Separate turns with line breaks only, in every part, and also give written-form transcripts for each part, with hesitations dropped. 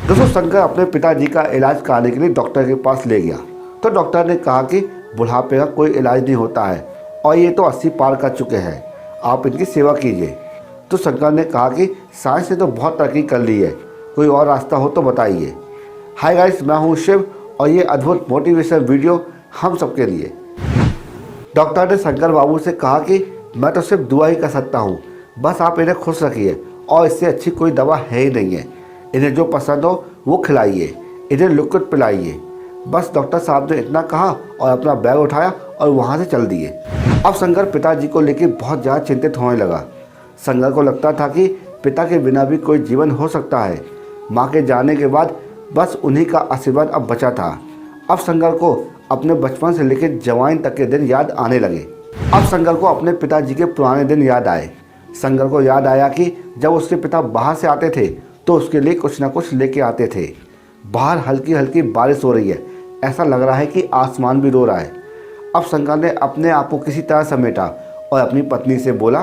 दोस्तों शंकर अपने पिताजी का इलाज कराने के लिए डॉक्टर के पास ले गया। तो डॉक्टर ने कहा कि बुढ़ापे का कोई इलाज नहीं होता है और ये तो 80 पार कर चुके हैं, आप इनकी सेवा कीजिए। तो शंकर ने कहा कि साइंस ने तो बहुत तरक्की कर ली है, कोई और रास्ता हो तो बताइए। हाय गाइस, मैं हूँ शिव और ये अद्भुत मोटिवेशन वीडियो हम सबके लिए। डॉक्टर ने शंकर बाबू से कहा कि मैं तो सिर्फ दुआ ही कर सकता हूँ, बस आप इन्हें खुश रखिए और इससे अच्छी कोई दवा है ही नहीं है। इन्हें जो पसंद हो वो खिलाइए, इन्हें लिक्विड पिलाइए। बस डॉक्टर साहब ने इतना कहा और अपना बैग उठाया और वहाँ से चल दिए। अब शंकर पिताजी को लेकर बहुत ज़्यादा चिंतित होने लगा। शंकर को लगता था कि पिता के बिना भी कोई जीवन हो सकता है। माँ के जाने के बाद बस उन्हीं का आशीर्वाद अब बचा था। अब शंकर को अपने बचपन से लेकर जवानी तक के दिन याद आने लगे। अब शंकर को अपने पिताजी के पुराने दिन याद आए। शंकर को याद आया कि जब उसके पिता बाहर से आते थे तो उसके लिए कुछ ना कुछ लेके आते थे। बाहर हल्की हल्की बारिश हो रही है, ऐसा लग रहा है कि आसमान भी रो रहा है। अब शंकर ने अपने आप को किसी तरह समेटा और अपनी पत्नी से बोला।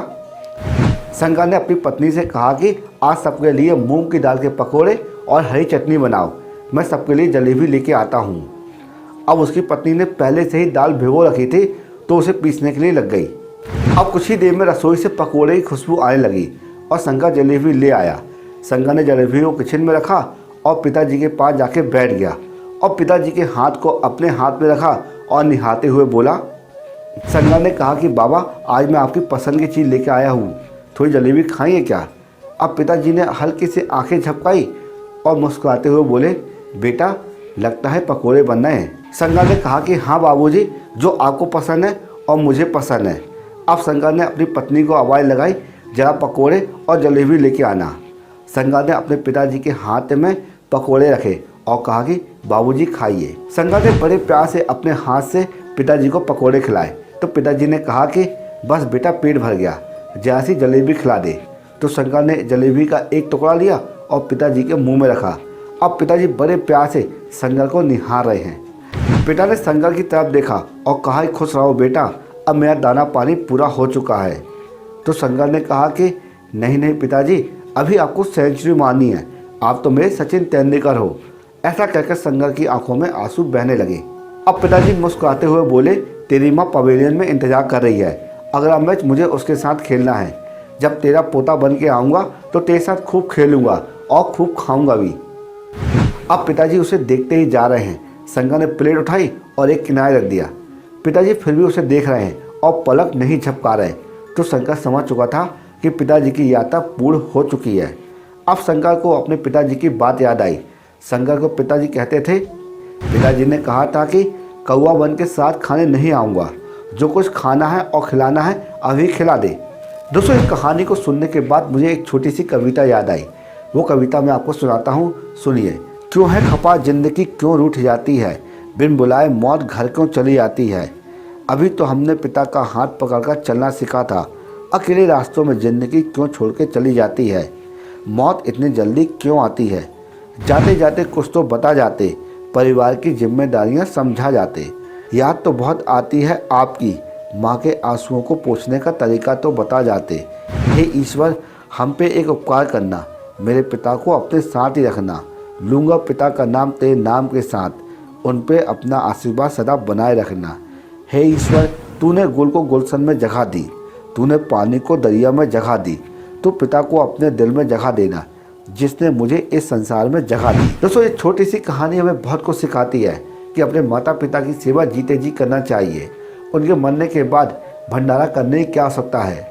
शंकर ने अपनी पत्नी से कहा कि आज सबके लिए मूंग की दाल के पकोड़े और हरी चटनी बनाओ, मैं सबके लिए जलेबी लेके आता हूँ। अब उसकी पत्नी ने पहले से ही दाल भिगो रखी थी तो उसे पीसने के लिए लग गई। अब कुछ ही देर में रसोई से पकोड़े की खुशबू आने लगी और शंकर जलेबी ले आया। शंकर ने जलेबी को किचन में रखा और पिताजी के पास जाके बैठ गया और पिताजी के हाथ को अपने हाथ में रखा और निहारते हुए बोला। शंकर ने कहा कि बाबा, आज मैं आपकी पसंद की चीज़ लेके आया हूँ, थोड़ी जलेबी खाएंगे क्या? अब पिताजी ने हल्की से आंखें झपकाई और मुस्कुराते हुए बोले, बेटा लगता है पकोड़े बन रहे हैं। शंकर ने कहा कि हाँ बाबूजी, जो आपको पसंद है और मुझे पसंद है। अब शंकर ने अपनी पत्नी को आवाज़ लगाई, जरा पकोड़े और जलेबी लेके आना। शंकर ने अपने पिताजी के हाथ में पकोड़े रखे और कहा कि बाबूजी खाइए। शंकर ने बड़े प्यार से अपने हाथ से पिताजी को पकोड़े खिलाए। तो पिताजी ने कहा कि बस बेटा पेट भर गया, जरा सी जलेबी खिला दे। तो शंकर ने जलेबी का एक टुकड़ा लिया और पिताजी के मुंह में रखा। अब पिताजी बड़े प्यार से शंकर को निहार रहे हैं। पिता ने शंकर की तरफ देखा और कहा, खुश रहो बेटा, अब मेरा दाना पानी पूरा हो चुका है। तो शंकर ने कहा कि नहीं नहीं पिताजी, अभी आपको सेंचुरी मारनी है, आप तो मेरे सचिन तेंदुलकर हो। ऐसा कहकर शंकर की आंखों में आंसू बहने लगे। अब पिताजी मुस्कुराते हुए बोले, तेरी माँ पवेलियन में इंतजार कर रही है, अगला मैच मुझे उसके साथ खेलना है। जब तेरा पोता बन के आऊँगा तो तेरे साथ खूब खेलूँगा और खूब खाऊँगा भी। अब पिताजी उसे देखते ही जा रहे हैं। शंकर ने प्लेट उठाई और एक किनारे रख दिया। पिताजी फिर भी उसे देख रहे हैं और पलक नहीं झपका रहे। तो शंकर समझ चुका था कि पिताजी की यात्रा पूर्ण हो चुकी है। अब शंकर को अपने पिताजी की बात याद आई। शंकर को पिताजी कहते थे, पिताजी ने कहा था कि कौवा बन के साथ खाने नहीं आऊँगा, जो कुछ खाना है और खिलाना है अभी खिला दे। दोस्तों, इस कहानी को सुनने के बाद मुझे एक छोटी सी कविता याद आई। वो कविता मैं आपको सुनाता हूँ, सुनिए। क्यों है खपा जिंदगी, क्यों रूठ जाती है, बिन बुलाए मौत घर क्यों चली आती है। अभी तो हमने पिता का हाथ पकड़कर चलना सीखा था, अकेले रास्तों में जिंदगी क्यों छोड़ के चली जाती है। मौत इतनी जल्दी क्यों आती है, जाते जाते कुछ तो बता जाते, परिवार की जिम्मेदारियां समझा जाते। याद तो बहुत आती है आपकी, माँ के आंसुओं को पोंछने का तरीका तो बता जाते। हे ईश्वर, हम पे एक उपकार करना, मेरे पिता को अपने साथ ही रखना। लूँगा पिता का नाम तेरे नाम के साथ, उन पे अपना आशीर्वाद सदा बनाए रखना। हे ईश्वर, तूने गुल को गुलशन में जगह दी, तूने पानी को दरिया में जगह दी, तो पिता को अपने दिल में जगह देना, जिसने मुझे इस संसार में जगह दी। दोस्तों, ये छोटी सी कहानी हमें बहुत कुछ सिखाती है कि अपने माता पिता की सेवा जीते जी करना चाहिए। उनके मरने के बाद भंडारा करने की क्या आवश्यकता है।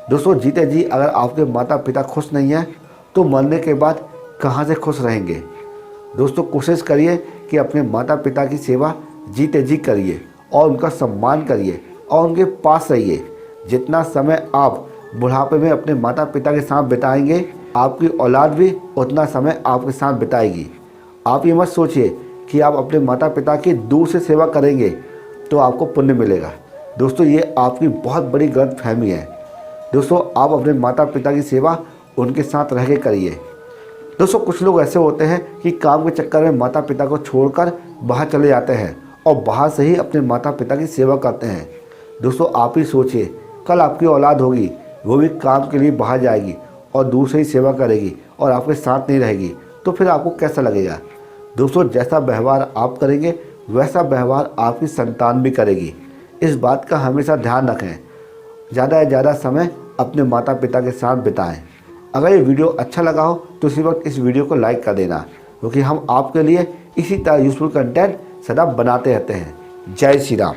दोस्तों, जीते जी अगर आपके माता पिता खुश नहीं हैं तो मरने के बाद कहाँ से खुश रहेंगे। दोस्तों, कोशिश करिए कि अपने माता पिता की सेवा जीते जी करिए और उनका सम्मान करिए और उनके पास रहिए। जितना समय आप बुढ़ापे में अपने माता पिता के साथ बिताएंगे, आपकी औलाद भी उतना समय आपके साथ बिताएगी। आप ये मत सोचिए कि आप अपने माता पिता की दूर से सेवा करेंगे तो आपको पुण्य मिलेगा। दोस्तों, ये आपकी बहुत बड़ी गलतफहमी है। दोस्तों, आप अपने माता पिता की सेवा उनके साथ रह के करिए। दोस्तों, कुछ लोग ऐसे होते हैं कि काम के चक्कर में माता पिता को छोड़कर बाहर चले जाते हैं और बाहर से ही अपने माता पिता की सेवा करते हैं। दोस्तों, आप ही सोचिए, कल आपकी औलाद होगी, वो भी काम के लिए बाहर जाएगी और दूर से ही सेवा करेगी और आपके साथ नहीं रहेगी, तो फिर आपको कैसा लगेगा। दोस्तों, जैसा व्यवहार आप करेंगे वैसा व्यवहार आपकी संतान भी करेगी। इस बात का हमेशा ध्यान रखें। ज़्यादा से ज़्यादा समय अपने माता पिता के साथ बिताएं। अगर ये वीडियो अच्छा लगा हो तो इसी वक्त इस वीडियो को लाइक कर देना, क्योंकि हम आपके लिए इसी तरह यूज़फुल कंटेंट सदा बनाते रहते हैं। जय श्री राम।